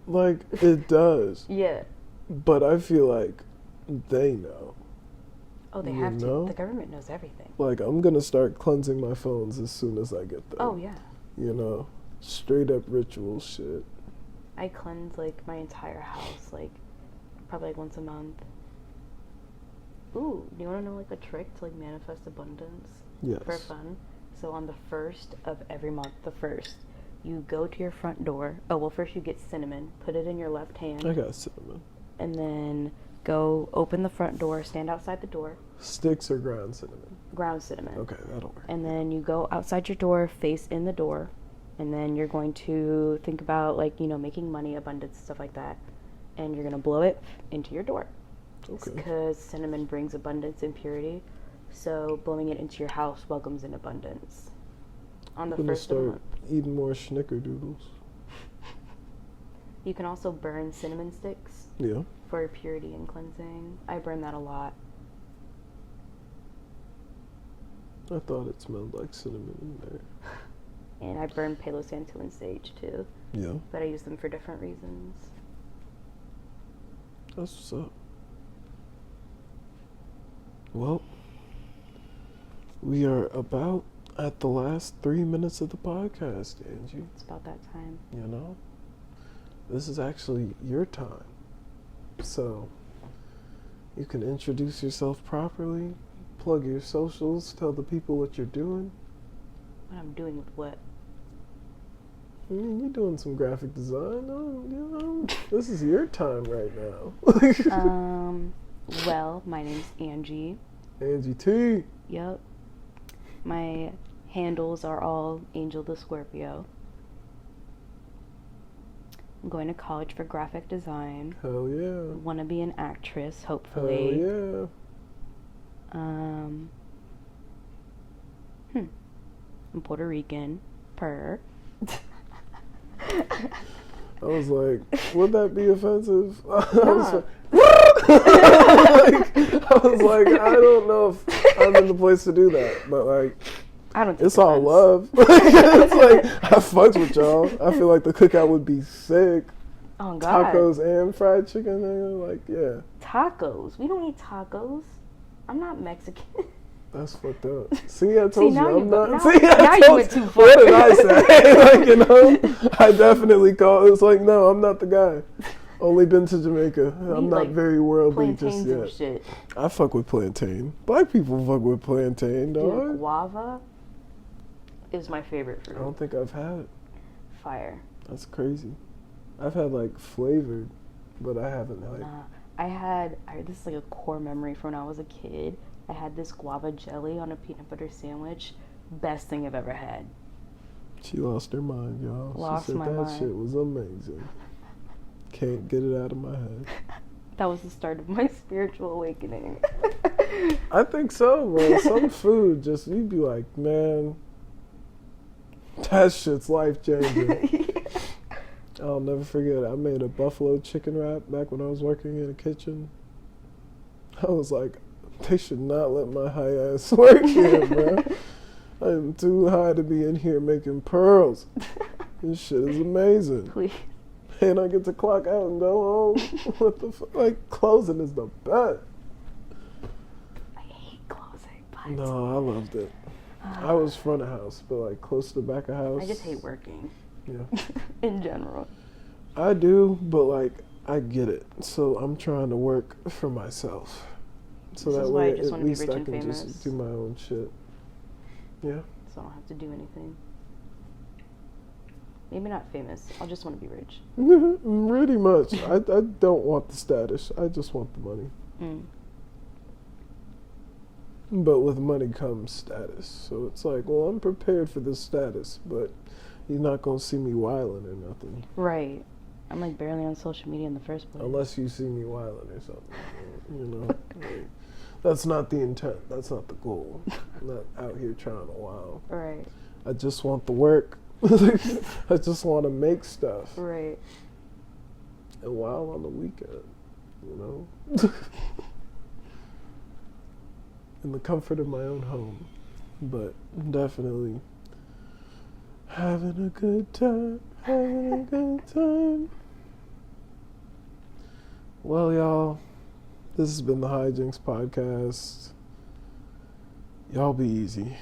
Like, it does. Yeah. But I feel like they know. Oh, they have to. The government knows everything. Like, I'm going to start cleansing my phones as soon as I get them. Oh, yeah. You know? Straight up ritual shit. I cleanse, like, my entire house, like, probably, like, once a month. Ooh, do you want to know, like, a trick to, like, manifest abundance? Yes. For fun? So on the 1st of every month, the 1st, you go to your front door. Oh, well, first you get cinnamon. Put it in your left hand. I got cinnamon. And then go open the front door, stand outside the door. Sticks or ground cinnamon? Ground cinnamon. Okay, that'll work. And then you go outside your door, face in the door. And then you're going to think about, like, you know, making money, abundance, stuff like that. And you're going to blow it into your door. Okay. Because cinnamon brings abundance and purity. So blowing it into your house welcomes in abundance. On the 1st of the month. Start eating more snickerdoodles. You can also burn cinnamon sticks. Yeah. For purity and cleansing. I burn that a lot. I thought it smelled like cinnamon in there. And I burn Palo Santo and sage too. Yeah. But I use them for different reasons. That's what's up. Well, we are about at the last 3 minutes of the podcast, Angie. It's about that time. You know? This is actually your time. So, you can introduce yourself properly, plug your socials, tell the people what you're doing. What I'm doing with what? I mean, you're doing some graphic design. You know, this is your time right now. Well, my name's Angie. Angie T. Yep. My handles are all Angel the Scorpio. I'm going to college for graphic design. Hell yeah. Want to be an actress, hopefully. Hell yeah. I'm Puerto Rican. Purr. I was like, would that be offensive? I was like, I don't know if I'm in the place to do that, but like, I don't think it's all love. It's like, I fucks with y'all. I feel like the cookout would be sick. Oh, God. Tacos and fried chicken, nigga. Like, yeah. Tacos? We don't eat tacos. I'm not Mexican. That's fucked up. See, I told you I'm not. Now you went too far. What did I say? Like, you know, I definitely it's like, no, I'm not the guy. Only been to Jamaica. I'm not very worldly just yet. And shit. I fuck with plantain. Black people fuck with plantain, dog. Dude, guava is my favorite fruit. I don't think I've had it. Fire. That's crazy. I've had like flavored, but I haven't like. This is like a core memory from when I was a kid. I had this guava jelly on a peanut butter sandwich. Best thing I've ever had. She lost her mind, y'all. She said that shit was amazing. Can't get it out of my head. That was the start of my spiritual awakening. I think so, bro. Some food, just you'd be like, man, that shit's life changing. I'll never forget. I made a buffalo chicken wrap back when I was working in a kitchen. I was like, they should not let my high ass work here, bro. I am too high to be in here making pearls. This shit is amazing. Please. And I get to clock out and go home. What the fuck? Like, closing is the best. I hate closing, but... No, I loved it. I was front of house, but like close to the back of house. I just hate working. Yeah. In general. I do, but like, I get it. So I'm trying to work for myself. So that way, at least I can just do my own shit. Yeah. So I don't have to do anything. Maybe not famous. I'll just want to be rich. Pretty much. I don't want the status. I just want the money. Mm. But with money comes status. So it's like, well, I'm prepared for this status, but you're not going to see me wilding or nothing. Right. I'm like barely on social media in the first place. Unless you see me wilding or something. You know? Like, That's not the intent. That's not the goal. I'm not out here trying to wow. Right. I just want the work. I just want to make stuff. Right. And wow on the weekend, you know? In the comfort of my own home. But definitely having a good time. Having a good time. Well, y'all, this has been the Hijinks Podcast. Y'all be easy.